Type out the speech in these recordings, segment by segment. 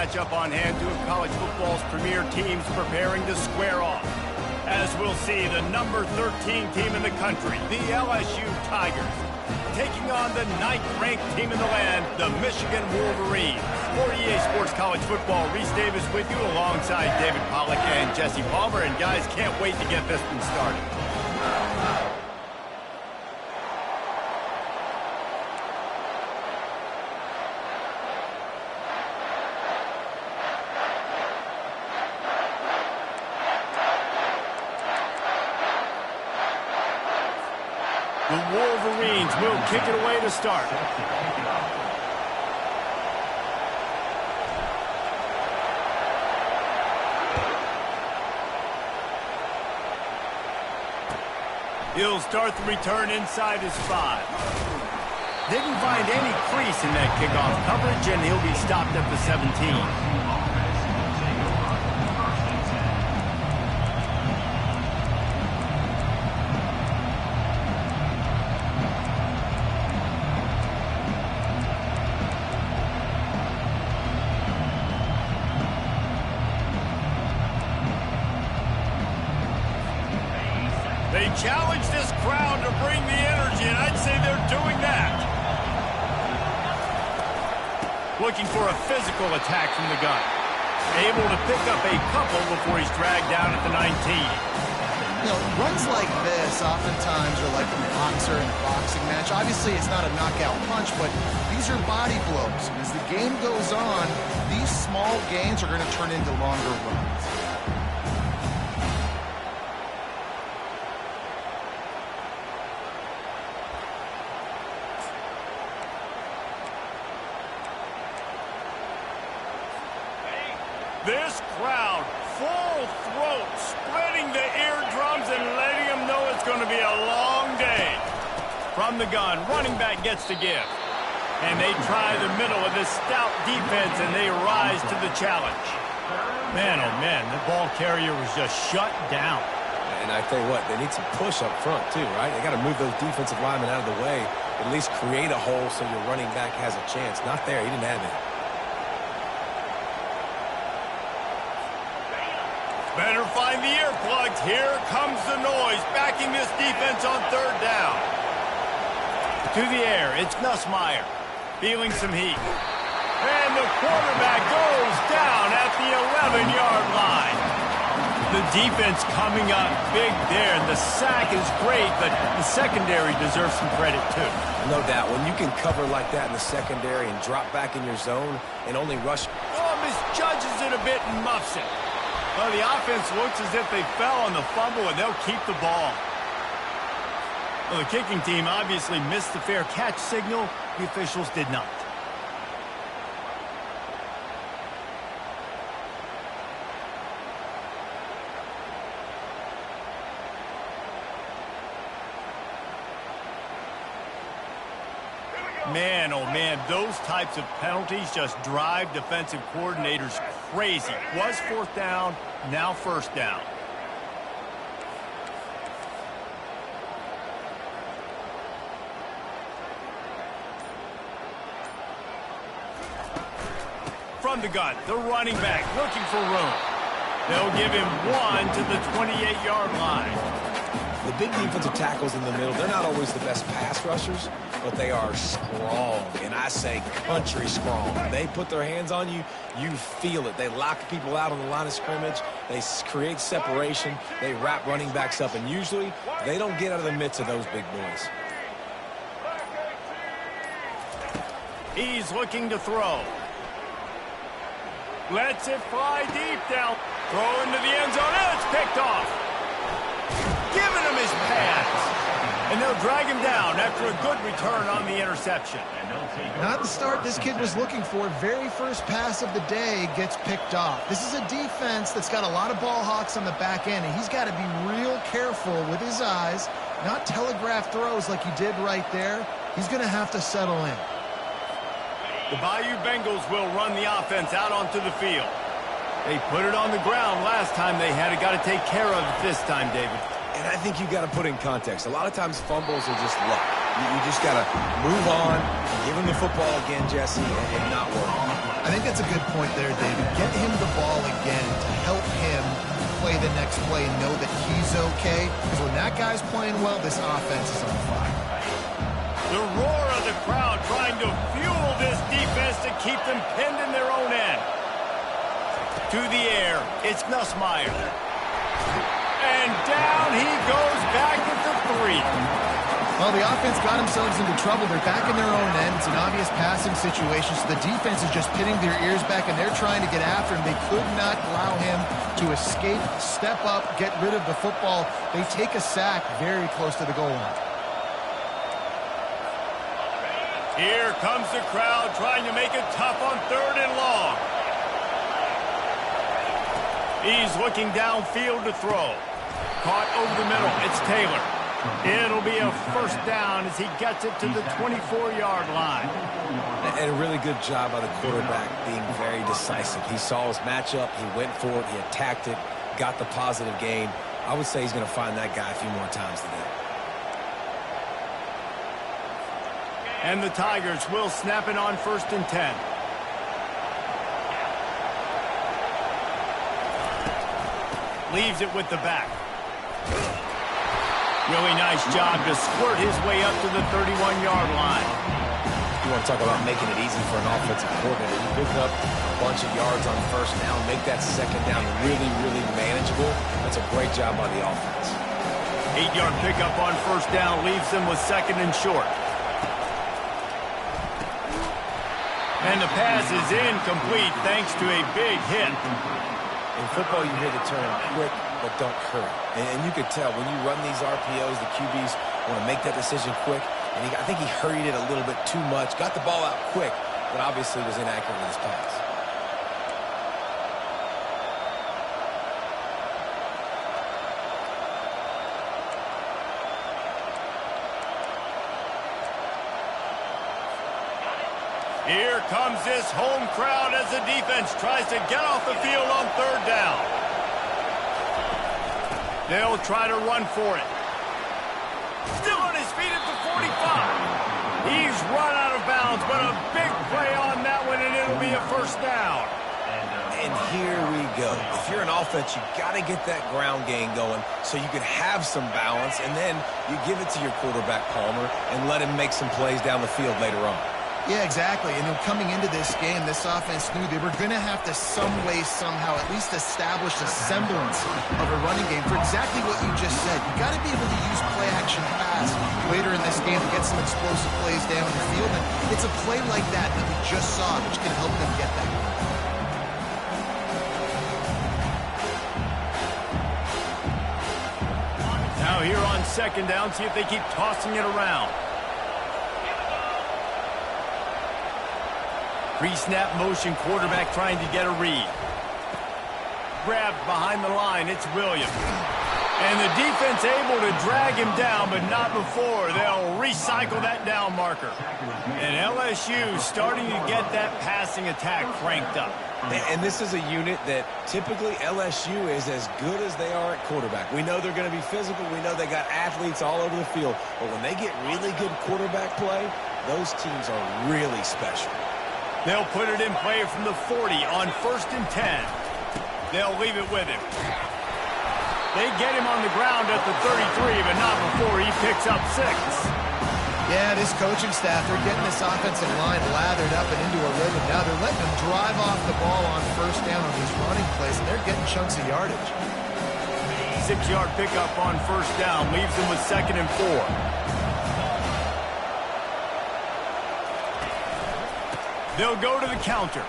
matchup on hand. Two of college football's premier teams preparing to square off. As we'll see, the number 13 team in the country, the LSU Tigers, taking on the 9th-ranked team in the land, the Michigan Wolverines. For EA Sports College Football, Reese Davis with you alongside David Pollack and Jesse Palmer. And guys, can't wait to get this one started. The Wolverines will kick it away to start. He'll start the return inside his 5. Didn't find any crease in that kickoff coverage, and he'll be stopped at the 17. They challenge this crowd to bring the energy, and I'd say they're doing that. Looking for a physical attack from the gun. Able to pick up a couple before he's dragged down at the 19. You know, runs like this oftentimes are like a boxer in a boxing match. Obviously, it's not a knockout punch, but these are body blows. And as the game goes on, these small gains are going to turn into longer runs. This crowd, full throat, spreading the eardrums and letting them know it's going to be a long day. From the gun, running back gets the give. And they try the middle of this stout defense, and they rise to the challenge. Man, oh man, the ball carrier was just shut down. And I tell you what, they need some push up front too, right? They got to move those defensive linemen out of the way, at least create a hole so your running back has a chance. Not there, he didn't have it. Better find the earplugs. Here comes the noise, backing this defense on 3rd down. To the air, it's Nussmeier, feeling some heat. And the quarterback goes down at the 11-yard line. The defense coming up big there, and the sack is great, but the secondary deserves some credit too. No doubt, when you can cover like that in the secondary and drop back in your zone and only rush. Oh, misjudges it a bit and muffs it. Well, the offense looks as if they fell on the fumble, and they'll keep the ball. Well, the kicking team obviously missed the fair catch signal. The officials did not. Man, oh man, those types of penalties just drive defensive coordinators crazy. Was 4th down, now 1st down. From the gun, the running back looking for room. They'll give him 1 to the 28-yard line. The big defensive tackles in the middle, they're not always the best pass rushers, but they are strong, and I say country strong. They put their hands on you, you feel it. They lock people out on the line of scrimmage. They create separation. They wrap running backs up, and usually they don't get out of the midst of those big boys. He's looking to throw. Lets it fly deep down. Throw into the end zone, and it's picked off. Giving him his pass. And they'll drag him down after a good return on the interception. Not the start this kid was looking for. Very first pass of the day gets picked off. This is a defense that's got a lot of ball hawks on the back end, and he's got to be real careful with his eyes, not telegraph throws like he did right there. He's going to have to settle in. The Bayou Bengals will run the offense out onto the field. They put it on the ground last time they had it. Got to take care of it this time, David. And I think you got to put in context. A lot of times fumbles are just luck. You just got to move on, give him the football again, Jesse, and not worry. I think that's a good point there, David. Get him the ball again to help him play the next play and know that he's okay. Because when that guy's playing well, this offense is on fire. The roar of the crowd trying to fuel this defense to keep them pinned in their own end. To the air, it's Nussmeier. And down he goes back at the 3. Well, the offense got themselves into trouble. They're back in their own end. It's an obvious passing situation, so the defense is just pinning their ears back, and they're trying to get after him. They could not allow him to escape, step up, get rid of the football. They take a sack very close to the goal line. Here comes the crowd trying to make it tough on 3rd and long. He's looking downfield to throw. Caught over the middle. It's Taylor. It'll be a first down as he gets it to the 24-yard line. And a really good job by the quarterback being very decisive. He saw his matchup. He went for it. He attacked it. Got the positive gain. I would say he's going to find that guy a few more times today. And the Tigers will snap it on 1st and 10. Leaves it with the back. Really nice job to squirt his way up to the 31-yard line. You want to talk about making it easy for an offensive coordinator. You pick up a bunch of yards on 1st down, make that 2nd down really, really manageable. That's a great job by the offense. 8-yard pickup on 1st down leaves them with 2nd and short. And the pass is incomplete thanks to a big hit. In football, you hear the term quick, but don't hurry. And you could tell when you run these RPOs, the QBs want to make that decision quick. And I think he hurried it a little bit too much, got the ball out quick, but obviously was inaccurate with his pass. Here comes this home crowd as the defense tries to get off the field on 3rd down. They'll try to run for it. Still on his feet at the 45. He's run out of bounds, but a big play on that one, and it'll be a first down. And here we go. If you're an offense, you got to get that ground game going so you can have some balance, and then you give it to your quarterback, Palmer, and let him make some plays down the field later on. Yeah, exactly. And then coming into this game, this offense knew they were going to have to some way, somehow, at least establish a semblance of a running game for exactly what you just said. You got to be able to use play-action pass later in this game to get some explosive plays down the field. And it's a play like that that we just saw, which can help them get that. Now here on 2nd down, see if they keep tossing it around. Pre-snap motion, quarterback trying to get a read. Grabbed behind the line, it's Williams. And the defense able to drag him down, but not before. They'll recycle that down marker. And LSU starting to get that passing attack cranked up. And this is a unit that typically LSU is as good as they are at quarterback. We know they're going to be physical. We know they got athletes all over the field. But when they get really good quarterback play, those teams are really special. They'll put it in play from the 40 on 1st and 10. They'll leave it with him. They get him on the ground at the 33, but not before he picks up 6. Yeah, this coaching staff, they're getting this offensive line lathered up and into a rhythm. Now they're letting them drive off the ball on 1st down on these running plays, and they're getting chunks of yardage. 6-yard pickup on 1st down leaves them with 2nd and 4. They'll go to the counter.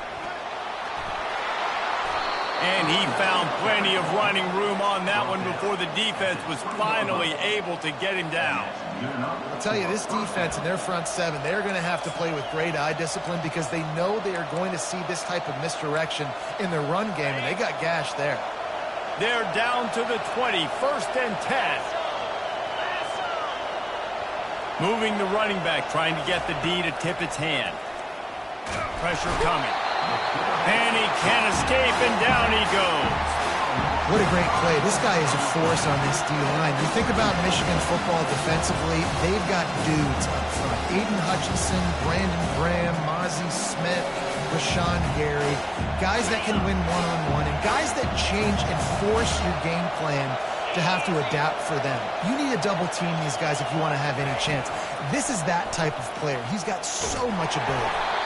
And he found plenty of running room on that one before the defense was finally able to get him down. I'll tell you, this defense in their front 7, they're going to have to play with great eye discipline because they know they are going to see this type of misdirection in their run game, and they got gashed there. They're down to the 20, 1st and 10. Moving the running back, trying to get the D to tip its hand. Pressure coming. And he can't escape, and down he goes. What a great play. This guy is a force on this D-line. You think about Michigan football defensively, they've got dudes up front. Aiden Hutchinson, Brandon Graham, Mozzie Smith, Rashawn Gary, guys that can win one-on-one, and guys that change and force your game plan to have to adapt for them. You need to double team these guys if you want to have any chance. This is that type of player. He's got so much ability.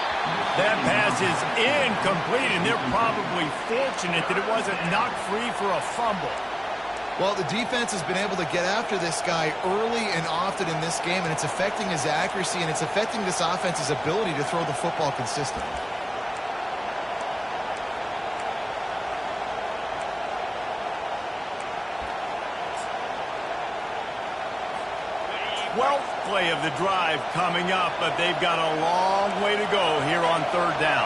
That pass is incomplete, and they're probably fortunate that it wasn't knocked free for a fumble. Well, the defense has been able to get after this guy early and often in this game, and it's affecting his accuracy, and it's affecting this offense's ability to throw the football consistently. Twelfth play of the drive coming up, but they've got a long way to go here on third down.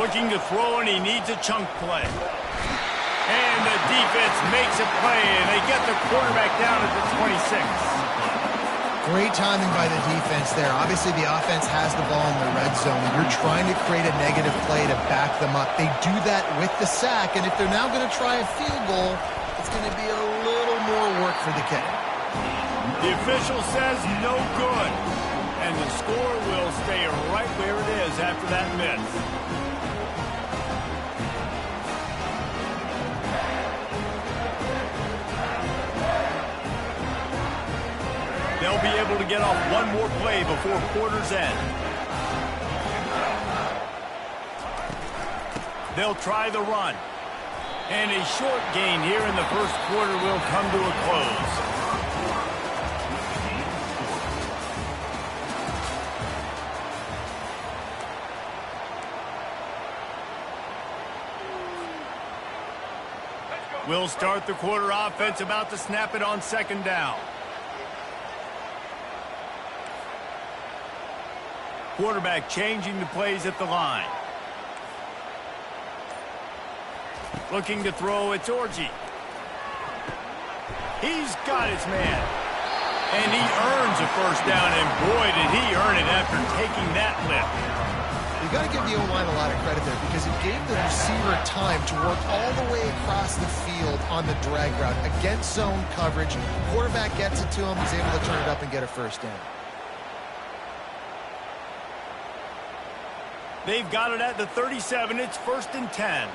Looking to throw, and he needs a chunk play. And the defense makes a play, and they get the quarterback down at the 26. Great timing by the defense there. Obviously, the offense has the ball in the red zone. You're trying to create a negative play to back them up. They do that with the sack, and if they're now going to try a field goal, it's going to be a little more work for the kicker. The official says no good, and the score will stay right where it is after that miss. They'll be able to get off one more play before quarter's end. They'll try the run. And a short gain here in the first quarter will come to a close. We'll start the quarter offense, about to snap it on second down. Quarterback changing the plays at the line. Looking to throw, it's Orji. He's got his man. And he earns a first down, and boy, did he earn it after taking that lift. You got to give the O-line a lot of credit there because it gave the receiver time to work all the way across the field on the drag route against zone coverage. Quarterback gets it to him. He's able to turn it up and get a first down. They've got it at the 37. It's 1st and 10.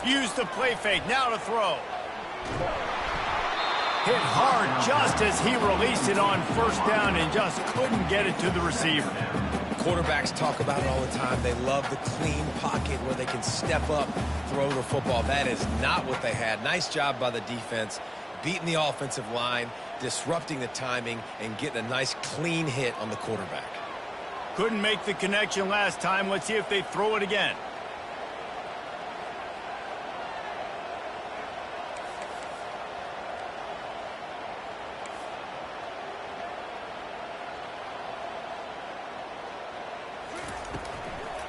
Use the play fake, now to throw. Hit hard just as he released it on first down and just couldn't get it to the receiver. Quarterbacks talk about it all the time. They love the clean pocket where they can step up, throw the football. That is not what they had. Nice job by the defense, beating the offensive line, disrupting the timing, and getting a nice clean hit on the quarterback. Couldn't make the connection last time. Let's see if they throw it again.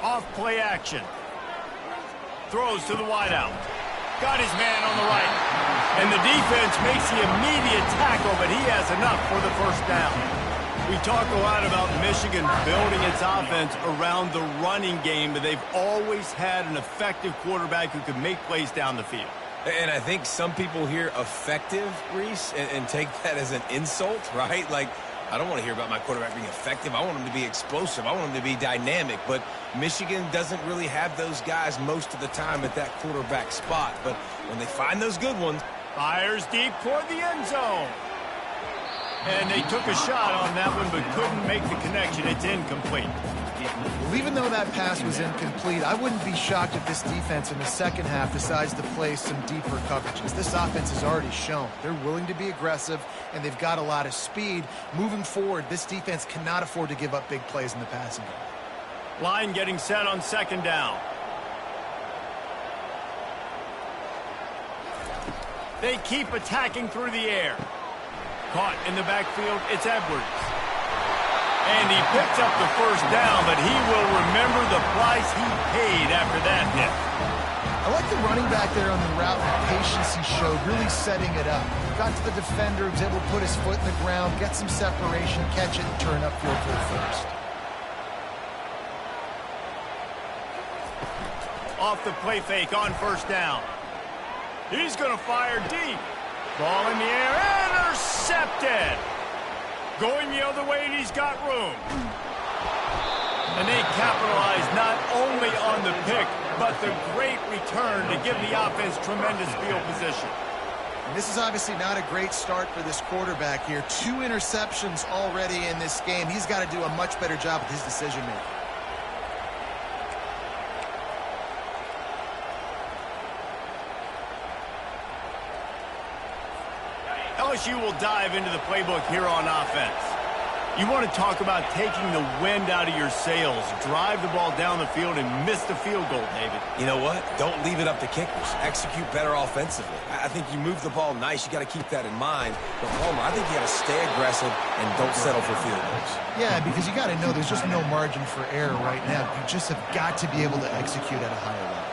Off play action. Throws to the wideout. Got his man on the right. And the defense makes the immediate tackle, but he has enough for the first down. We talk a lot about Michigan building its offense around the running game, but they've always had an effective quarterback who can make plays down the field. And I think some people hear effective, Reese, and take that as an insult, right? Like, I don't want to hear about my quarterback being effective. I want him to be explosive. I want him to be dynamic. But Michigan doesn't really have those guys most of the time at that quarterback spot. But when they find those good ones. Fires deep toward the end zone. And they took a shot on that one, but couldn't make the connection. It's incomplete. Well, even though that pass was incomplete, I wouldn't be shocked if this defense in the second half decides to play some deeper coverages. This offense has already shown they're willing to be aggressive, and they've got a lot of speed. Moving forward, this defense cannot afford to give up big plays in the passing game. Line getting set on second down. They keep attacking through the air. Caught in the backfield, it's Edwards. And he picks up the first down, but he will remember the price he paid after that hit. I like the running back there on the route and the patience he showed, really setting it up. Got to the defender, was able to put his foot in the ground, get some separation, catch it, and turn upfield for the first. Off the play fake on first down. He's going to fire deep. Ball in the air, intercepted. Going the other way, and he's got room. And they capitalize not only on the pick, but the great return to give the offense tremendous field position. And this is obviously not a great start for this quarterback here. 2 interceptions already in this game. He's got to do a much better job with his decision-making. LSU will dive into the playbook here on offense. You want to talk about taking the wind out of your sails. Drive the ball down the field and miss the field goal, David. You know what? Don't leave it up to kickers. Execute better offensively. I think you move the ball nice. You got to keep that in mind. But, Homer, I think you got to stay aggressive and don't settle for field goals. Yeah, because you got to know there's just no margin for error right now. You just have got to be able to execute at a higher level.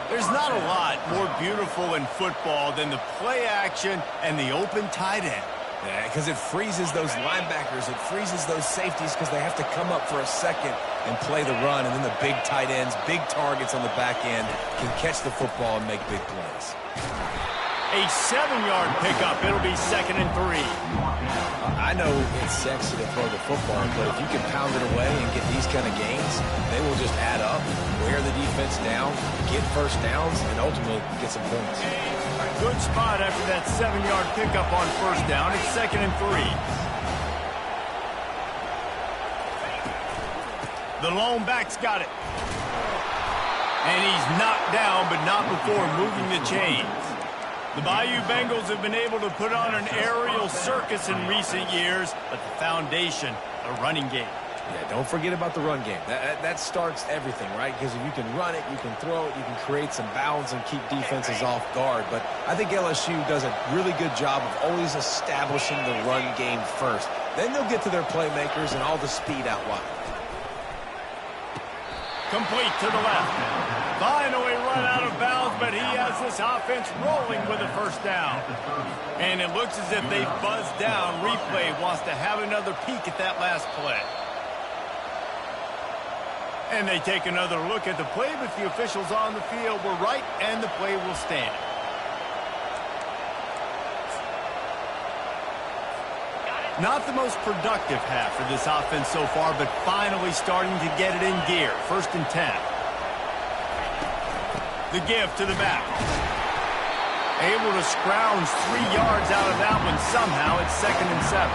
There's not a lot more beautiful in football than the play action and the open tight end. Yeah, because it freezes those linebackers. It freezes those safeties because they have to come up for a second and play the run. And then the big tight ends, big targets on the back end can catch the football and make big plays. A 7-yard pickup. It'll be 2nd and 3. I know it's sexy to throw the football, but if you can pound it away and get these kind of gains, they will just add up, wear the defense down, get first downs, and ultimately get some points. A good spot after that 7-yard pickup on first down. It's 2nd and 3. The lone back's got it. And he's knocked down, but not before moving the chains. The Bayou Bengals have been able to put on an aerial circus in recent years, but the foundation, the running game. Yeah, don't forget about the run game. That starts everything, right? Because if you can run it, you can throw it, you can create some balance and keep defenses off guard. But I think LSU does a really good job of always establishing the run game first. Then they'll get to their playmakers and all the speed out wide. Complete to the left. Finally run out of bounds, but he has this offense rolling with a first down. And it looks as if they buzzed down. Replay wants to have another peek at that last play. And they take another look at the play, but the officials on the field were right, and the play will stand. Not the most productive half for this offense so far, but finally starting to get it in gear. 1st and 10. The give to the back. Able to scrounge 3 yards out of that one somehow. It's 2nd and 7.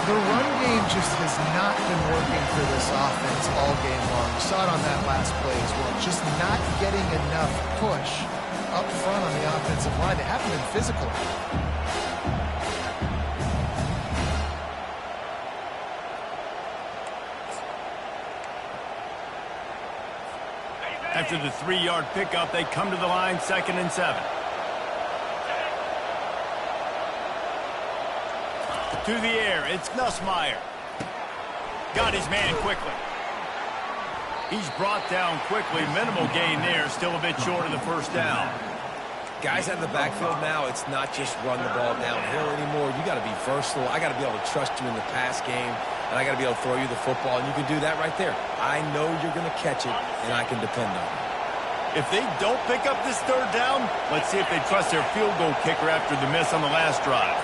The run game just has not been working for this offense all game long. You saw it on that last play as well. Just not getting enough push up front on the offensive line. They haven't been physical. After the 3-yard pickup, they come to the line, 2nd and 7. To the air, it's Nussmeier. Got his man quickly. He's brought down quickly. Minimal gain there, still a bit short of the first down. Guys out of the backfield now, it's not just run the ball downhill anymore. You got to be versatile. I got to be able to trust you in the pass game, and I got to be able to throw you the football, and you can do that right there. I know you're going to catch it, and I can depend on it. If they don't pick up this 3rd down, let's see if they trust their field goal kicker after the miss on the last drive.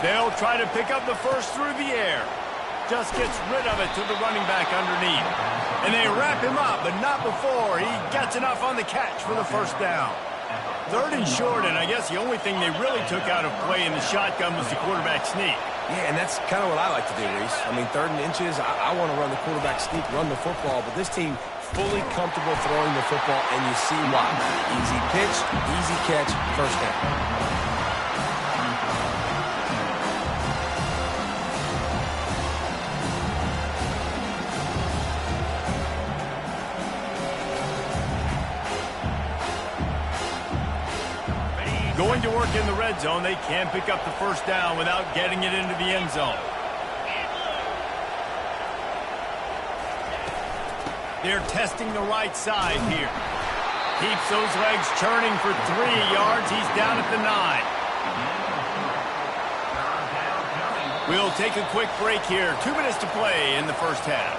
They'll try to pick up the first through the air. Just gets rid of it to the running back underneath. And they wrap him up, but not before he gets enough on the catch for the first down. 3rd and short, and I guess the only thing they really took out of play in the shotgun was the quarterback sneak. Yeah, and that's kind of what I like to do, Reese. I mean, 3rd and inches, I want to run the quarterback sneak, run the football, but this team fully comfortable throwing the football, and you see why. Easy pitch, easy catch, first down. Going to work in the red zone, they can pick up the first down without getting it into the end zone. They're testing the right side here. Keeps those legs churning for 3 yards. He's down at the 9. We'll take a quick break here. 2 minutes to play in the first half.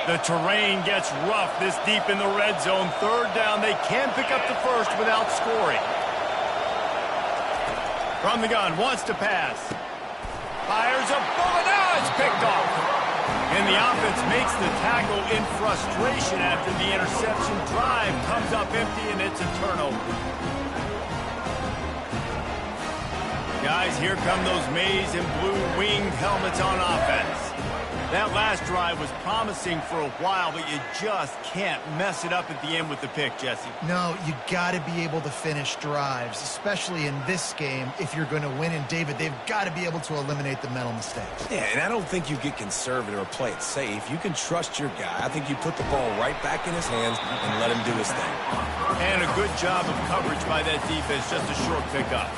The terrain gets rough this deep in the red zone. 3rd down. They can pick up the first without scoring. From the gun, wants to pass. Fires a bullet. Now it's picked off. And the offense makes the tackle in frustration after the interception. Drive comes up empty, and it's a turnover. Guys, here come those maize and blue winged helmets on offense. That last drive was promising for a while, but you just can't mess it up at the end with the pick, Jesse. No, you got to be able to finish drives, especially in this game. If you're going to win, and David, they've got to be able to eliminate the mental mistakes. Yeah, and I don't think you get conservative or play it safe. You can trust your guy. I think you put the ball right back in his hands and let him do his thing. And a good job of coverage by that defense, just a short pickup.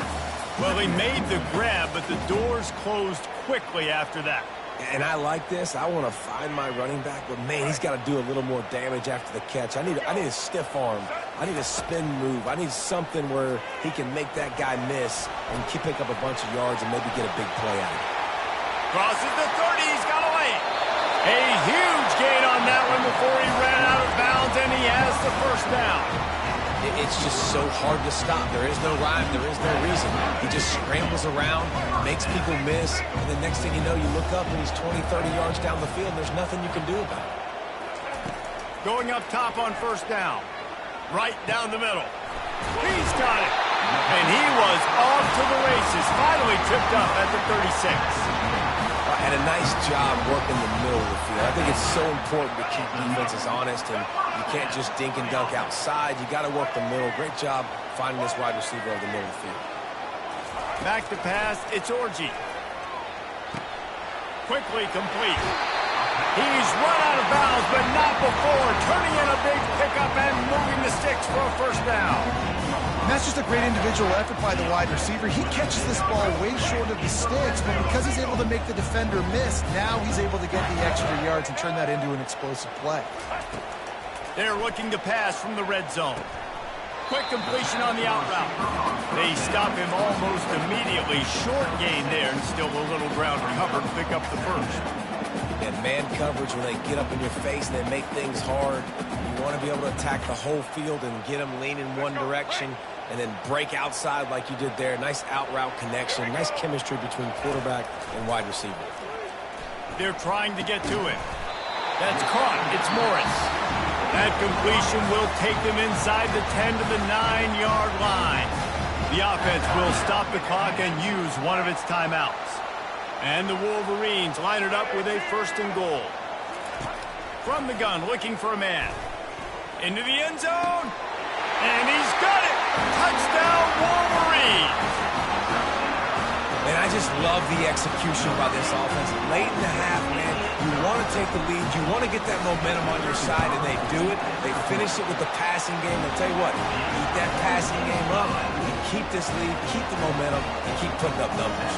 Well, he made the grab, but the doors closed quickly after that. And I like this. I want to find my running back, but, man, he's got to do a little more damage after the catch. I need a stiff arm. I need a spin move. I need something where he can make that guy miss and pick up a bunch of yards and maybe get a big play out of it. Crosses the 30. He's got away. A huge gain on that one before he ran out of bounds, and he has the first down. It's just so hard to stop. There is no rhyme. There is no reason. He just scrambles around, makes people miss, and the next thing you know, you look up and he's 20, 30 yards down the field, and there's nothing you can do about it. Going up top on first down. Right down the middle. He's got it. And he was off to the races. Finally tripped up at the 36. And a nice job working the middle of the field. I think it's so important to keep defenses honest, and you can't just dink and dunk outside. You got to work the middle. Great job finding this wide receiver over the middle of the field. Back to pass. It's Orji. Quickly complete. He's run out of bounds, but not before. Turning in a big pickup and moving the sticks for a first down. And that's just a great individual effort by the wide receiver. He catches this ball way short of the sticks, but because he's able to make the defender miss, now he's able to get the extra yards and turn that into an explosive play. They're looking to pass from the red zone. Quick completion on the out route. They stop him almost immediately. Short gain there, and still a little ground covered to pick up the first. And man coverage, when they get up in your face and they make things hard, you want to be able to attack the whole field and get them leaning one direction and then break outside like you did there. Nice out route connection, nice chemistry between quarterback and wide receiver. They're trying to get to it. That's caught. It's Morris. That completion will take them inside the 10 to the 9-yard line. The offense will stop the clock and use one of its timeouts. And the Wolverines line it up with a 1st and goal. From the gun, looking for a man. Into the end zone. And he's got it. Touchdown, Wolverines. And I just love the execution by this offense. Late in the half, man, you want to take the lead. You want to get that momentum on your side, and they do it. They finish it with the passing game. I'll tell you what, keep that passing game up, and keep this lead, keep the momentum, and keep putting up numbers.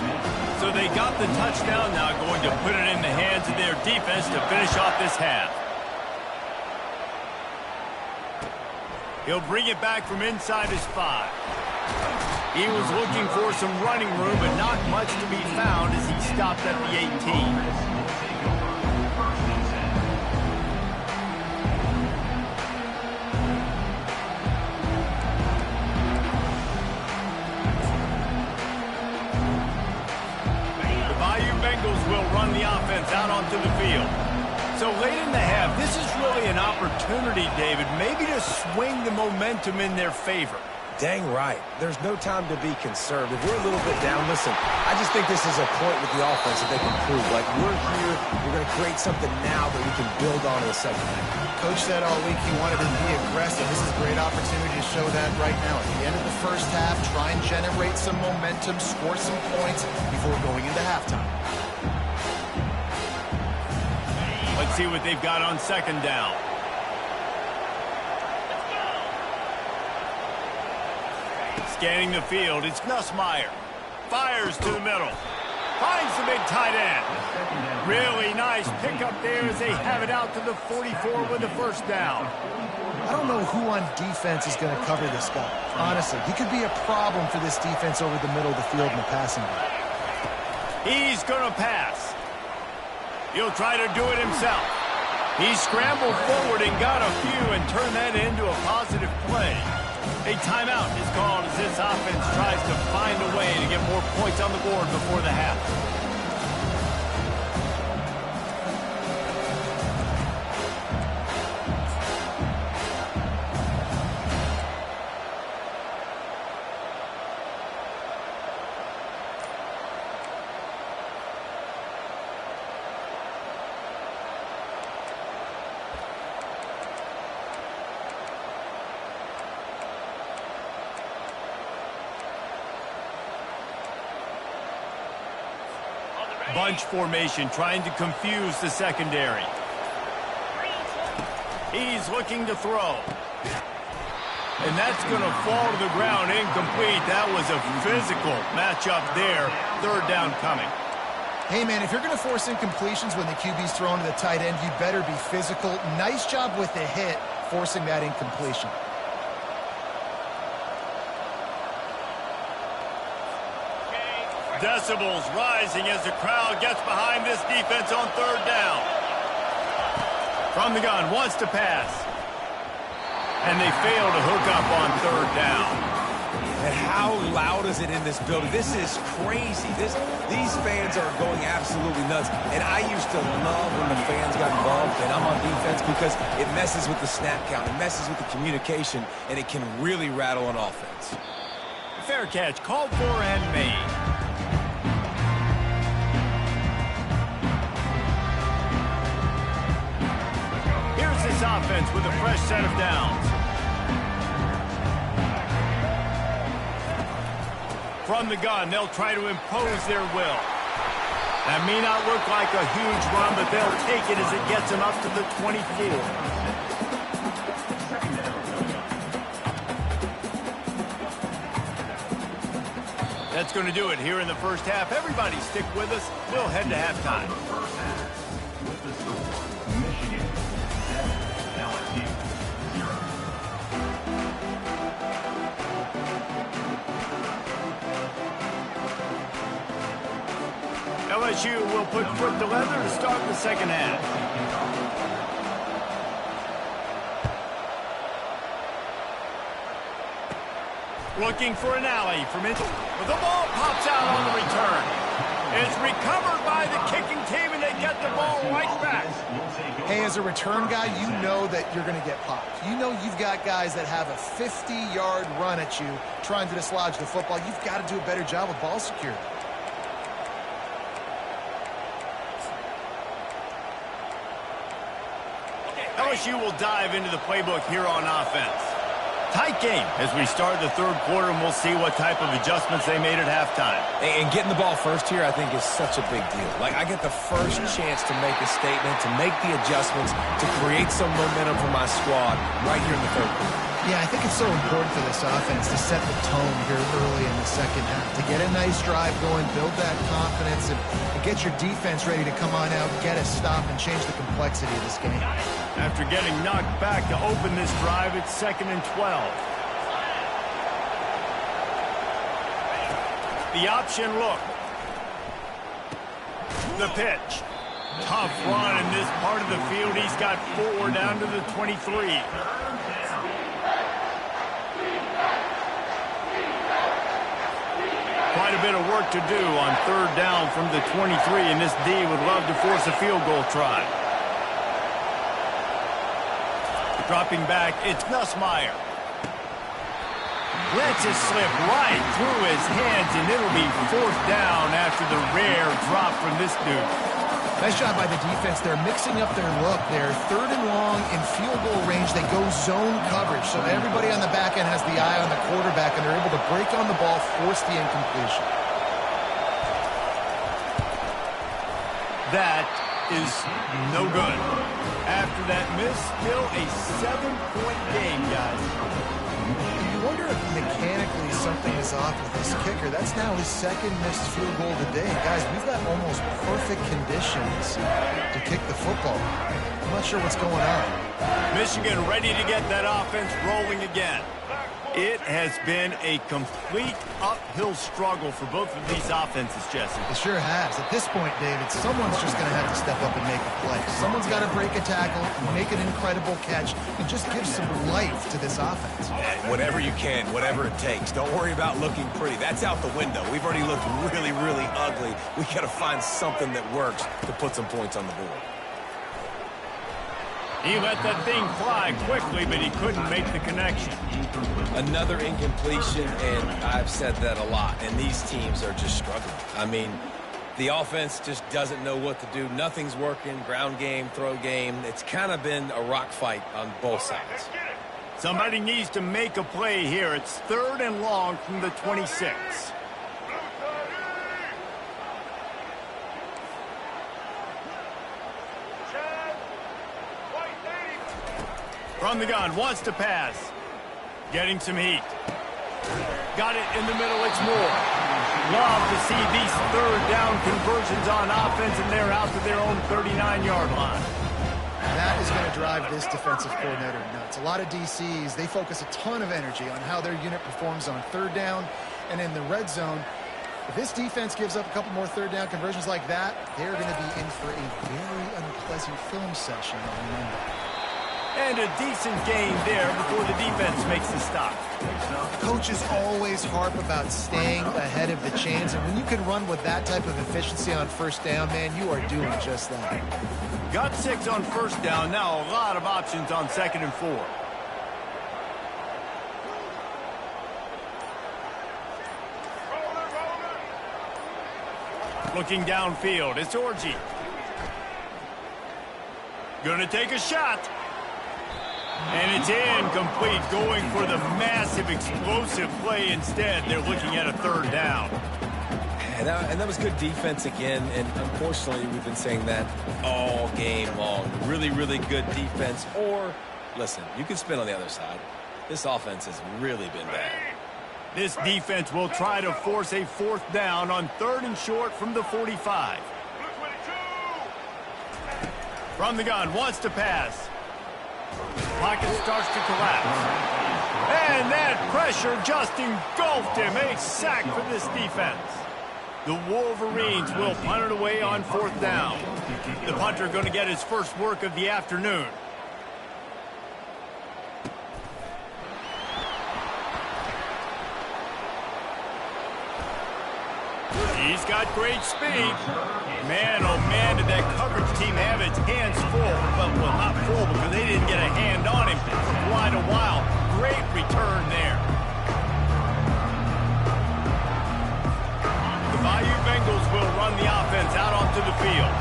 So they got the touchdown, now going to put it in the hands of their defense to finish off this half. He'll bring it back from inside his 5. He was looking for some running room, but not much to be found as he stopped at the 18. Will run the offense out onto the field. So late in the half, this is really an opportunity, David, maybe to swing the momentum in their favor. Dang right. There's no time to be conservative. We're a little bit down. Listen, I just think this is a point with the offense that they can prove. Like, we're here, we're going to create something now that we can build on in the second half. Coach said all week he wanted to be aggressive. This is a great opportunity to show that right now. At the end of the first half, try and generate some momentum, score some points before going into halftime. Let's see what they've got on 2nd down. Scanning the field, it's Nussmeier. Fires to the middle. Finds the big tight end. Really nice pickup there as they have it out to the 44 with the first down. I don't know who on defense is going to cover this guy. Honestly, he could be a problem for this defense over the middle of the field in the passing game. He's going to pass. He'll try to do it himself. He scrambled forward and got a few and turned that into a positive play. A timeout is called as this offense tries to find a way to get more points on the board before the half. Bunch formation trying to confuse the secondary. He's looking to throw. And that's going to fall to the ground incomplete. That was a physical matchup there. Third down coming. Hey, man, if you're going to force incompletions when the QB's thrown to the tight end, you better be physical. Nice job with the hit, forcing that incompletion. Decibels rising as the crowd gets behind this defense on third down. From the gun, wants to pass. And they fail to hook up on third down. And how loud is it in this building? This is crazy. These fans are going absolutely nuts. And I used to love when the fans got involved, and I'm on defense because it messes with the snap count. It messes with the communication, and it can really rattle an offense. Fair catch, called for and made. This offense with a fresh set of downs. From the gun, they'll try to impose their will. That may not look like a huge run, but they'll take it as it gets them up to the 24. That's going to do it here in the first half. Everybody stick with us. We'll head to halftime. LSU will put foot to leather to start the second half. Looking for an alley from it. The ball pops out on the return. It's recovered by the kicking team, and they get the ball right back. Hey, as a return guy, you know that you're going to get popped. You know you've got guys that have a 50-yard run at you trying to dislodge the football. You've got to do a better job with ball security. LSU will dive into the playbook here on offense. Tight game as we start the third quarter, and we'll see what type of adjustments they made at halftime. And getting the ball first here, I think, is such a big deal. Like, I get the first chance to make a statement, to make the adjustments, to create some momentum for my squad right here in the third quarter. Yeah, I think it's so important for this offense to set the tone here early in the second half, to get a nice drive going, build that confidence, and get your defense ready to come on out, get a stop, and change the complexity of this game. After getting knocked back to open this drive, it's 2nd and 12. The option look. The pitch. Tough run in this part of the field. He's got 4 down to the 23. Quite a bit of work to do on third down from the 23, and this D would love to force a field goal try. Dropping back, it's Nussmeier. Lets it slip right through his hands, and it'll be 4th down after the rare drop from this dude. Nice job by the defense. They're mixing up their look. They're 3rd and long in field goal range. They go zone coverage, so everybody on the back end has the eye on the quarterback, and they're able to break on the ball, force the incompletion. That is no good. After that miss, still a 7-point game, guys. You wonder if mechanically something is off with this kicker. That's now his second missed field goal of the day. Guys, we've got almost perfect conditions to kick the football. I'm not sure what's going on. Michigan ready to get that offense rolling again. It has been a complete uphill struggle for both of these offenses, Jesse. It sure has. At this point, David, someone's just going to have to step up and make a play. Someone's got to break a tackle, make an incredible catch, and just give some life to this offense. Whatever you can, whatever it takes. Don't worry about looking pretty. That's out the window. We've already looked really, really ugly. We got to find something that works to put some points on the board. He let that thing fly quickly, but he couldn't make the connection. Another incompletion, and I've said that a lot, and these teams are just struggling. I mean, the offense just doesn't know what to do. Nothing's working, ground game, throw game. It's kind of been a rock fight on both sides. Somebody needs to make a play here. It's 3rd and long from the 26. From the gun, wants to pass. Getting some heat. Got it in the middle, it's Moore. Love to see these 3rd down conversions on offense, and they're out to their own 39-yard line. That is going to drive this defensive coordinator nuts. A lot of DCs, they focus a ton of energy on how their unit performs on 3rd down and in the red zone. If this defense gives up a couple more 3rd down conversions like that, they're going to be in for a very unpleasant film session on Monday. And a decent gain there before the defense makes the stop. Coaches always harp about staying ahead of the chains, and when you can run with that type of efficiency on 1st down, man, you are doing just that. Got 6 on 1st down, now a lot of options on 2nd and 4. Looking downfield, it's Orji. Gonna take a shot. And it's incomplete, going for the massive explosive play instead. They're looking at a 3rd down. And that was good defense again, and unfortunately we've been saying that all game long. Really, really good defense. Or, listen, you can spin on the other side. This offense has really been bad. This defense will try to force a 4th down on 3rd and short from the 45. From the gun, wants to pass. Pocket starts to collapse. And that pressure just engulfed him. A sack for this defense. The Wolverines will punt it away on 4th down. The punter going to get his first work of the afternoon. He's got great speed. Man, oh man, did that coverage team have its hands full. Well, not full because they didn't get a hand on him for quite a while. Great return there. The Bayou Bengals will run the offense out onto the field.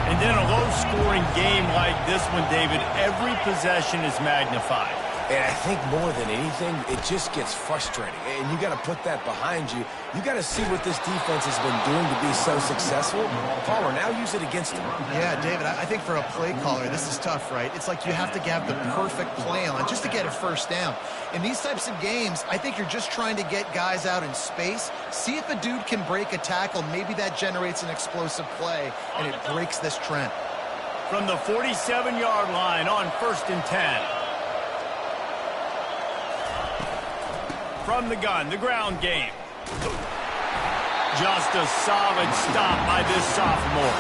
And then a low-scoring game like this one, David, every possession is magnified. And I think more than anything, it just gets frustrating. And you got to put that behind you. You got to see what this defense has been doing to be so successful. Caller, now use it against them. Yeah, David, I think for a play caller, this is tough, right? It's like you have to have the perfect play on just to get a 1st down. In these types of games, I think you're just trying to get guys out in space. See if a dude can break a tackle. Maybe that generates an explosive play, and it breaks this trend. From the 47-yard line on 1st and 10. From the gun, the ground game. Just a solid stop by this sophomore.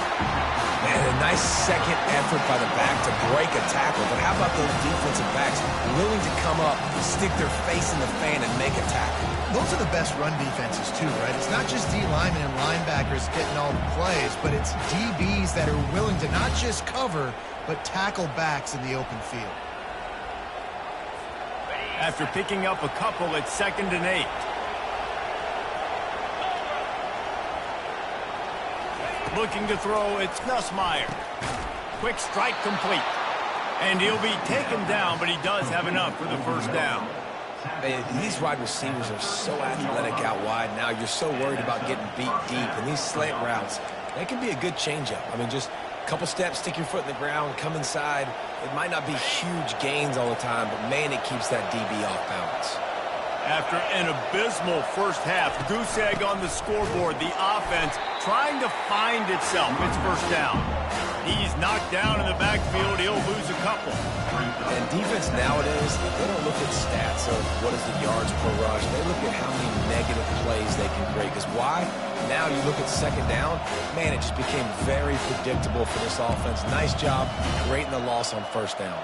And a nice second effort by the back to break a tackle. But how about those defensive backs willing to come up, stick their face in the fan, and make a tackle? Those are the best run defenses, too, right? It's not just D linemen and linebackers getting all the plays, but it's DBs that are willing to not just cover, but tackle backs in the open field. After picking up a couple at 2nd and 8. Looking to throw, it's Nussmeier. Quick strike complete. And he'll be taken down, but he does have enough for the 1st down. And these wide receivers are so athletic out wide now. You're so worried about getting beat deep. And these slant routes, they can be a good changeup. I mean, just a couple steps, stick your foot in the ground, come inside. It might not be huge gains all the time, but, man, it keeps that DB off balance. After an abysmal first half, goose egg on the scoreboard, the offense trying to find itself. It's first down. He's knocked down in the backfield. He'll lose a couple. And defense nowadays, they don't look at stats of what is the yards per rush. They look at how many negative plays they can create. Because why? Now you look at second down, man, it just became very predictable for this offense. Nice job creating the loss on first down.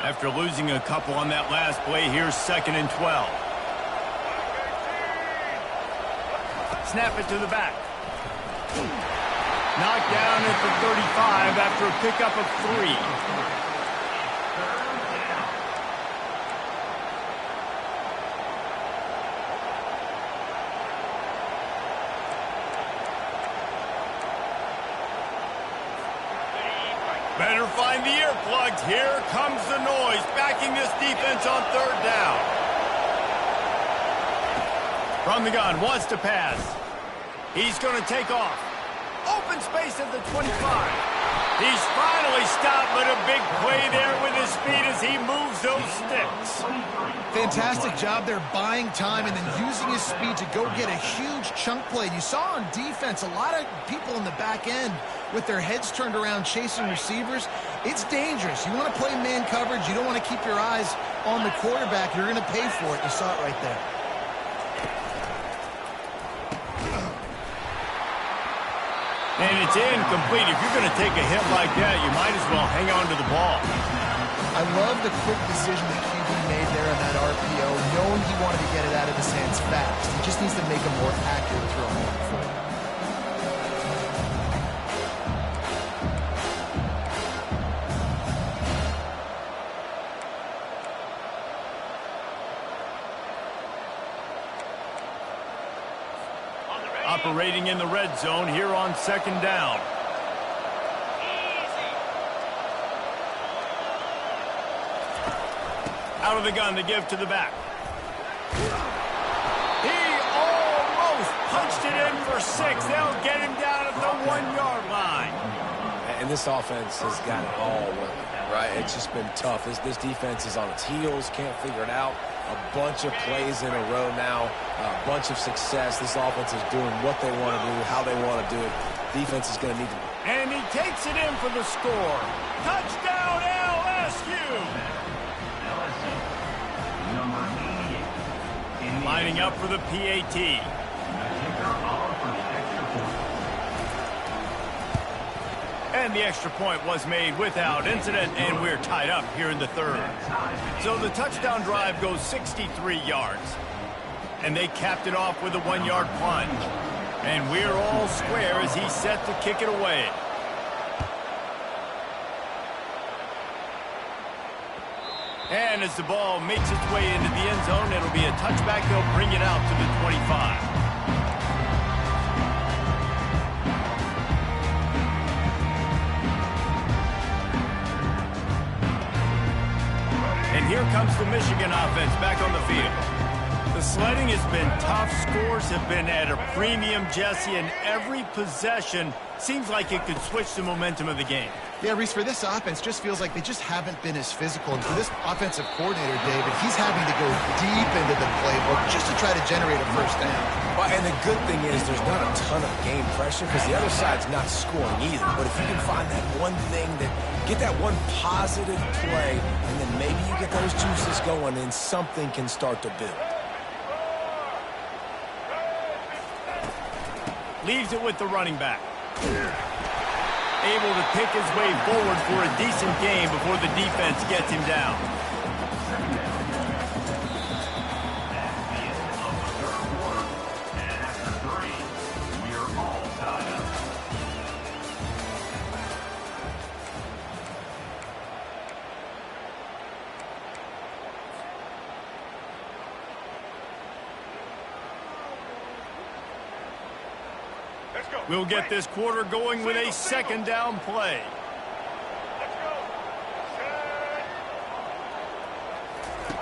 After losing a couple on that last play, here's 2nd and 12. Snap it to the back. Knocked down at the 35 after a pickup of 3. Better find the earplugs. Here comes the noise, backing this defense on 3rd down. From the gun, wants to pass. He's going to take off. Open space at the 25. He's finally stopped, but a big play there with his speed as he moves those sticks. Fantastic job there buying time and then using his speed to go get a huge chunk play. You saw on defense a lot of people in the back end with their heads turned around chasing receivers. It's dangerous. You want to play man coverage. You don't want to keep your eyes on the quarterback. You're going to pay for it. You saw it right there. And it's incomplete. If you're going to take a hit like that, you might as well hang on to the ball. I love the quick decision that QB made there on that RPO, knowing he wanted to get it out of his hands fast. He just needs to make a more accurate throw moving forward. Operating in the red zone here on 2nd down. Out of the gun to give to the back. He almost punched it in for 6. They'll get him down at the 1-yard line. And this offense has got it all working, right? It's just been tough. This defense is on its heels, can't figure it out. A bunch of plays in a row now, a bunch of success. This offense is doing what they want to do, how they want to do it. Defense is going to need to. And he takes it in for the score. Touchdown, LSU! Lining up for the PAT. And the extra point was made without incident, and we're tied up here in the 3rd. So the touchdown drive goes 63 yards. And they capped it off with a 1-yard plunge. And we're all square as he's set to kick it away. And as the ball makes its way into the end zone, it'll be a touchback. They'll bring it out to the 25. And here comes the Michigan offense back on the field. The sledding has been tough. Scores have been at a premium, Jesse, and every possession seems like it could switch the momentum of the game. Yeah, Reese, for this offense, just feels like they just haven't been as physical. And for this offensive coordinator, David, he's having to go deep into the playbook just to try to generate a first down. Well, and the good thing is there's not a ton of game pressure because the other side's not scoring either. But if you can find that one thing, get that one positive play, and then maybe you get those juices going and something can start to build. Leaves it with the running back. Able to pick his way forward for a decent game before the defense gets him down. We'll get this quarter going with a 2nd down play.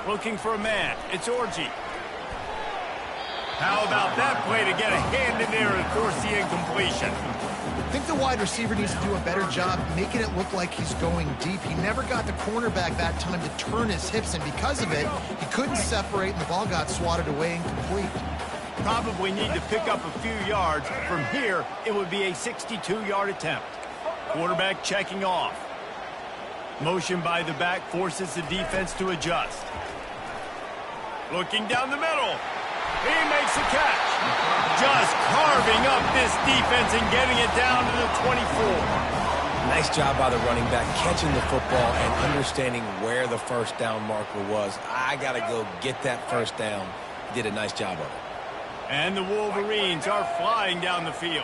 Looking for a man. It's Orji. How about that play to get a hand in there and force the incompletion? I think the wide receiver needs to do a better job making it look like he's going deep. He never got the cornerback that time to turn his hips, and because of it, he couldn't separate, and the ball got swatted away incomplete. Probably need to pick up a few yards. From here, it would be a 62-yard attempt. Quarterback checking off. Motion by the back forces the defense to adjust. Looking down the middle. He makes a catch. Just carving up this defense and getting it down to the 24. Nice job by the running back, catching the football and understanding where the first down marker was. I got to go get that first down. Did a nice job of it. And the Wolverines are flying down the field.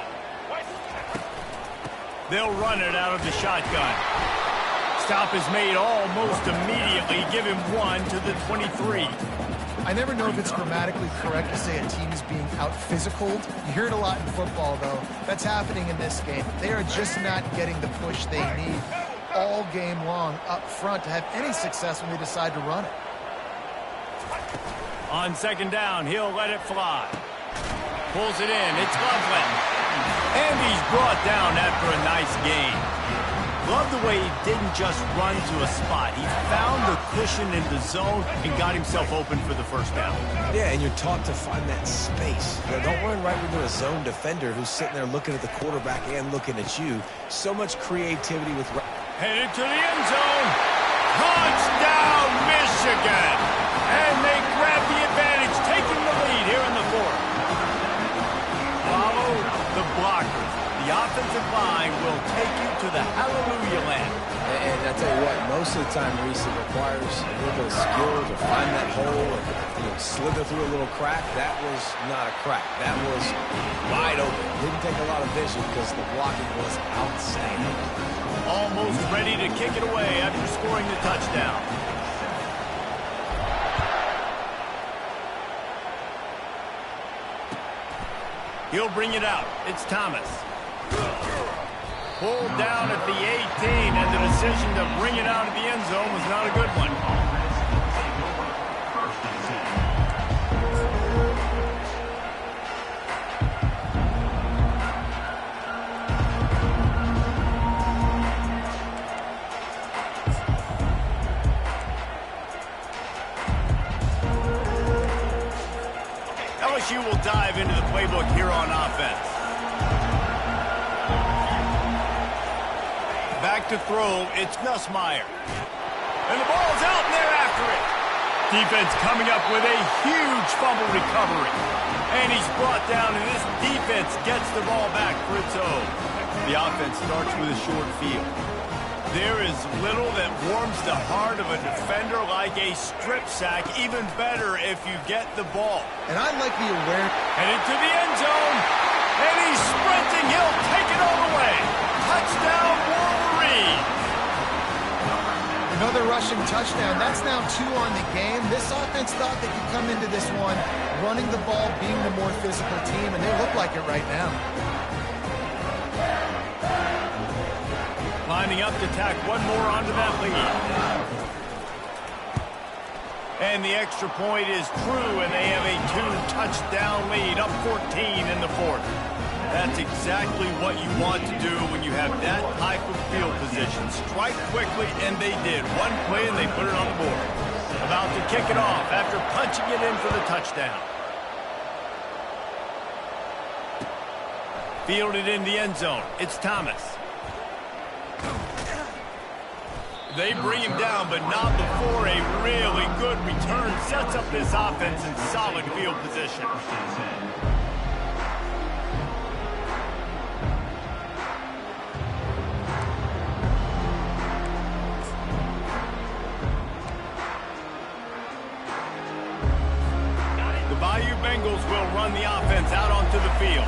They'll run it out of the shotgun. Stop is made almost immediately. Give him 1 to the 23. I never know if it's grammatically correct to say a team is being out-physicaled. You hear it a lot in football, though. That's happening in this game. They are just not getting the push they need all game long up front to have any success when they decide to run it. On second down, he'll let it fly. Pulls it in. It's Loveland. And he's brought down after a nice gain. Love the way he didn't just run to a spot. He found the cushion in the zone and got himself open for the first down. Yeah, and you're taught to find that space. You know, don't run right into a zone defender who's sitting there looking at the quarterback and looking at you. So much creativity with... Headed to the end zone. Touchdown, Michigan. And they grab the advantage, taking the lead here in the fourth. Follow the blockers. The offensive line will take you to the hallelujah land. And I tell you what, most of the time, Reese, it requires a little bit of skill to find that hole and slither through a little crack. That was not a crack. That was wide open. Didn't take a lot of vision because the blocking was outstanding. Almost ready to kick it away after scoring the touchdown. He'll bring it out. It's Thomas. Pulled down at the 18, and the decision to bring it out of the end zone was not a good one. LSU will dive into the playbook here on offense. Back to throw, it's Nussmeier. And the ball's out, and they're after it. Defense coming up with a huge fumble recovery. And he's brought down, and this defense gets the ball back for its own. The offense starts with a short field. There is little that warms the heart of a defender like a strip sack. Even better if you get the ball. And I like the awareness. Headed to the end zone. And he's sprinting. He'll take it all the way. Touchdown, Wolverine. Another rushing touchdown. That's now 2 on the game. This offense thought they could come into this one running the ball, being the more physical team, and they look like it right now. Lining up to tack one more onto that lead. And the extra point is true, and they have a 2-touchdown lead, up 14 in the fourth. That's exactly what you want to do when you have that type of field position. Strike quickly, and they did. One play, and they put it on the board. About to kick it off after punching it in for the touchdown. Fielded in the end zone. It's Thomas. They bring him down, but not before a really good return sets up this offense in solid field position. The Bayou Bengals will run the offense out onto the field.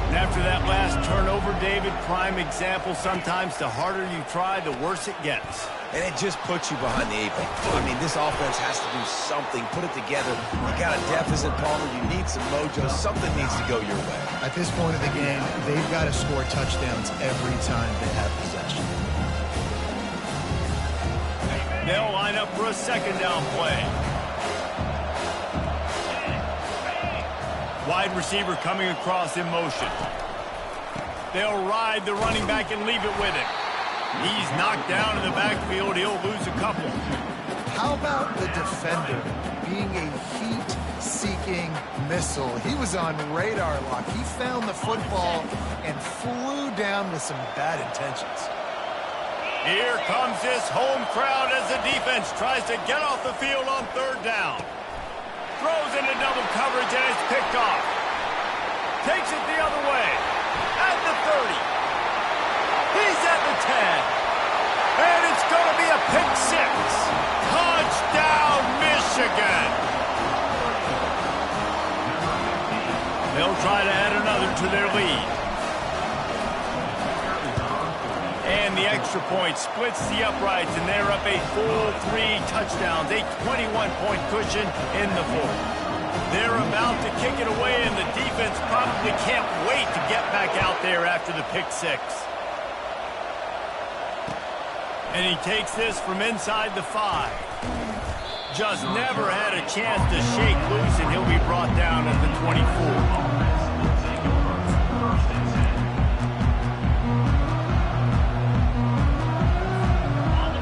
And after that last turnover, David, prime example, sometimes the harder you try, the worse it gets. And it just puts you behind the 8 ball. I mean, this offense has to do something, put it together. You got a deficit, Palmer. You need some mojo. Something needs to go your way. At this point of the game, they've got to score touchdowns every time they have possession. They'll line up for a second down play. Wide receiver coming across in motion. They'll ride the running back and leave it with him. He's knocked down in the backfield. He'll lose a couple. How about the defender being a heat-seeking missile? He was on radar lock. He found the football and flew down with some bad intentions. Here comes this home crowd as the defense tries to get off the field on third down. Throws into double coverage and it's picked off. Takes it the other way. At the 30. He's at the 10. And it's going to be a pick six. Touchdown, Michigan. They'll try to add another to their lead. And the extra point splits the uprights, and they're up a full 3 touchdowns, a 21-point cushion in the fourth. They're about to kick it away, and the defense probably can't wait to get back out there after the pick six. And he takes this from inside the 5. Just never had a chance to shake loose, and he'll be brought down at the 24.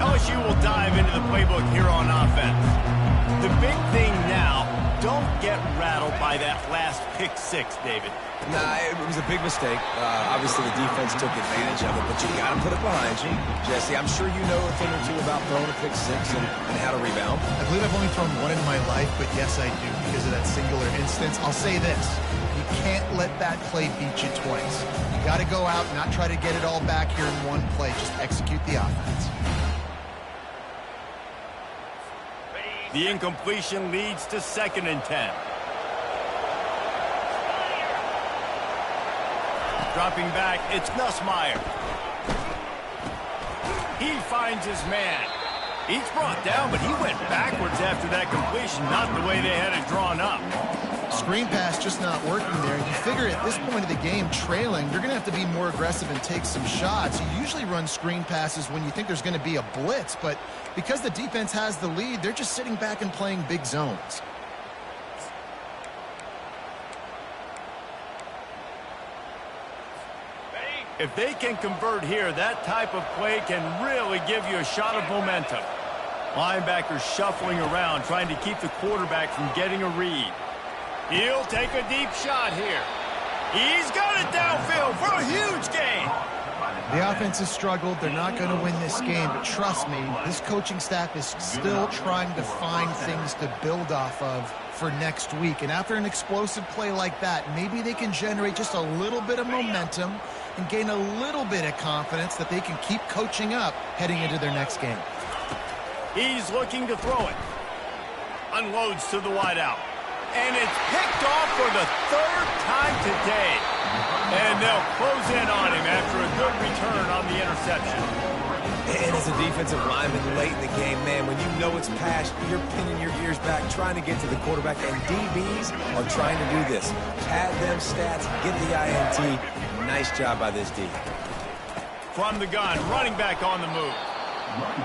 LSU will dive into the playbook here on offense. The big thing now, don't get rattled by that last pick six, David. Nah, it was a big mistake. Obviously, the defense took advantage of it, but you got to put it behind you. Jesse, I'm sure you know a thing or two about throwing a pick six and how to rebound. I believe I've only thrown one in my life, but yes, I do because of that singular instance. I'll say this. You can't let that play beat you twice. You got to go out and not try to get it all back here in one play. Just execute the offense. The incompletion leads to 2nd and 10. Dropping back, it's Nussmeier. He finds his man. He's brought down, but he went backwards after that completion, not the way they had it drawn up. Screen pass just not working there. You figure at this point of the game, trailing, you're going to have to be more aggressive and take some shots. You usually run screen passes when you think there's going to be a blitz, but because the defense has the lead, they're just sitting back and playing big zones. If they can convert here, that type of play can really give you a shot of momentum. Linebackers shuffling around, trying to keep the quarterback from getting a read. He'll take a deep shot here. He's got it downfield for a huge gain. The offense has struggled. They're not going to win this game, but trust me, this coaching staff is still trying to find things to build off of for next week. And after an explosive play like that, maybe they can generate just a little bit of momentum and gain a little bit of confidence that they can keep coaching up heading into their next game. He's looking to throw it. Unloads to the wideout. And it's picked off for the 3rd time today. And they'll close in on him after a good return on the interception. And as a defensive lineman late in the game, man, when you know it's past, you're pinning your ears back, trying to get to the quarterback, and DBs are trying to do this. Pad them stats, get the INT. Nice job by this D. From the gun, running back on the move.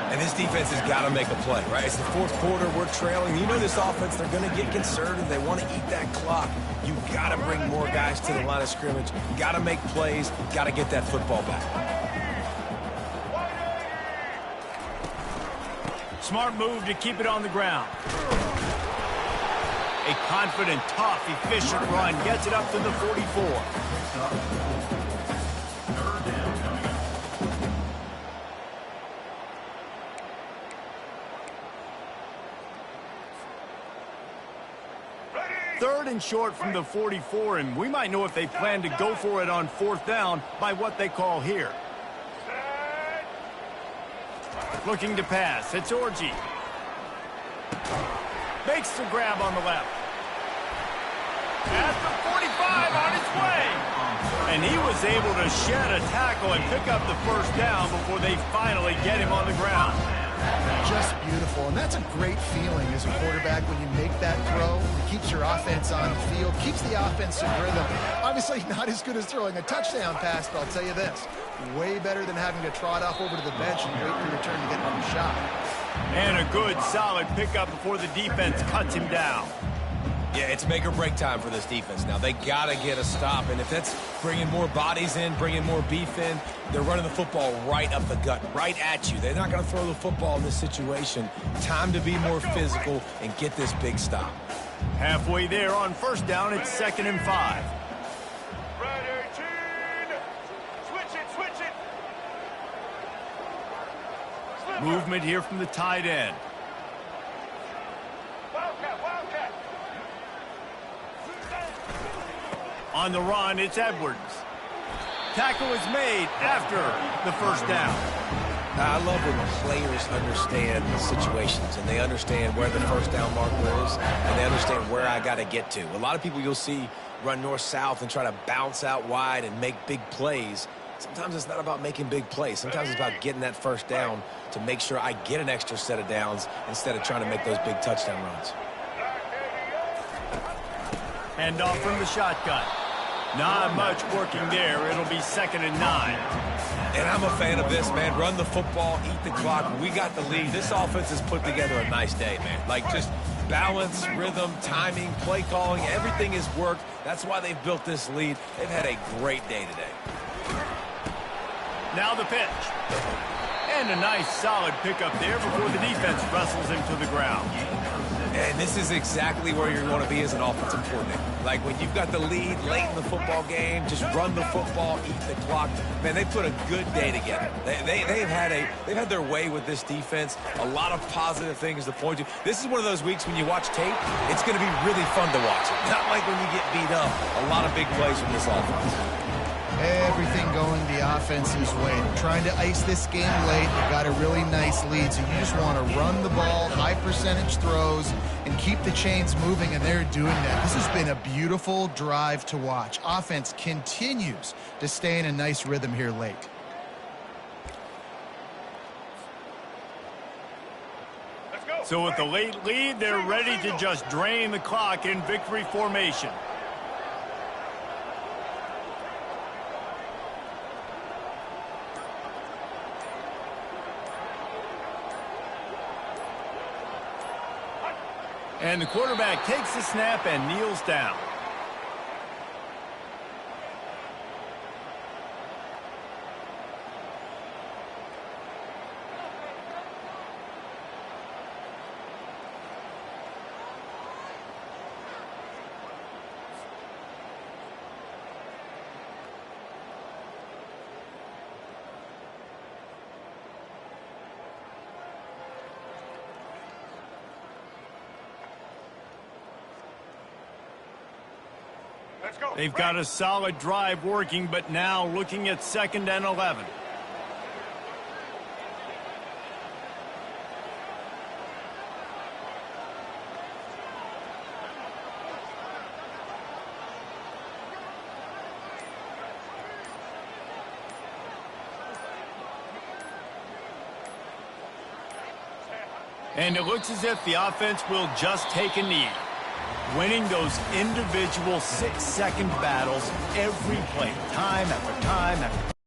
And this defense has got to make a play, right? It's the 4th quarter. We're trailing. You know this offense, they're going to get conservative. They want to eat that clock. You got to bring more guys to the line of scrimmage. Got to make plays. Got to get that football back. Smart move to keep it on the ground. A confident, tough, efficient run gets it up to the 44. Third and short from the 44, and we might know if they plan to go for it on 4th down by what they call here. Looking to pass, it's Orji. Makes the grab on the left. At the 45 on his way. And he was able to shed a tackle and pick up the 1st down before they finally get him on the ground. Just beautiful, and that's a great feeling as a quarterback when you make that throw. It keeps your offense on the field, keeps the offense in rhythm. Obviously not as good as throwing a touchdown pass, but I'll tell you this, way better than having to trot off over to the bench and wait for your turn to get another shot. And a good, solid pickup before the defense cuts him down. Yeah, it's make or break time for this defense now. They got to get a stop, and if that's bringing more bodies in, bringing more beef in, they're running the football right up the gut, right at you. They're not going to throw the football in this situation. Time to be more physical and get this big stop. Halfway there on first down, it's 2nd and 5. Ready, team. Switch it, switch it. Slipper. Movement here from the tight end. Wildcat, Wildcat. On the run, it's Edwards. Tackle is made after the first down. I love when players understand the situations and they understand where the first down marker is and they understand where I got to get to. A lot of people you'll see run north-south and try to bounce out wide and make big plays. Sometimes it's not about making big plays. Sometimes it's about getting that first down to make sure I get an extra set of downs instead of trying to make those big touchdown runs. Hand off from the shotgun. Not much working there. It'll be 2nd and 9. And I'm a fan of this, man. Run the football, eat the clock. We got the lead. This offense has put together a nice day, man. Like, just balance, rhythm, timing, play calling, everything has worked. That's why they've built this lead. They've had a great day today. Now the pitch. And a nice, solid pickup there before the defense wrestles him to the ground. And this is exactly where you're going to be as an offensive coordinator. Like when you've got the lead late in the football game, just run the football, eat the clock. Man, they put a good day together. They've had their way with this defense. A lot of positive things to point to. This is one of those weeks when you watch tape, it's going to be really fun to watch it. Not like when you get beat up. A lot of big plays from this offense. Everything going the offense's way. They're trying to ice this game late. They've got a really nice lead, so you just want to run the ball, high percentage throws, and keep the chains moving, and they're doing that. This has been a beautiful drive to watch. Offense continues to stay in a nice rhythm here late. Let's go. So with the late lead, they're ready to just drain the clock in victory formation. And the quarterback takes the snap and kneels down. Let's go. They've got a solid drive working, but now looking at 2nd and 11. And it looks as if the offense will just take a knee. Winning those individual 6-second battles every play, time after time after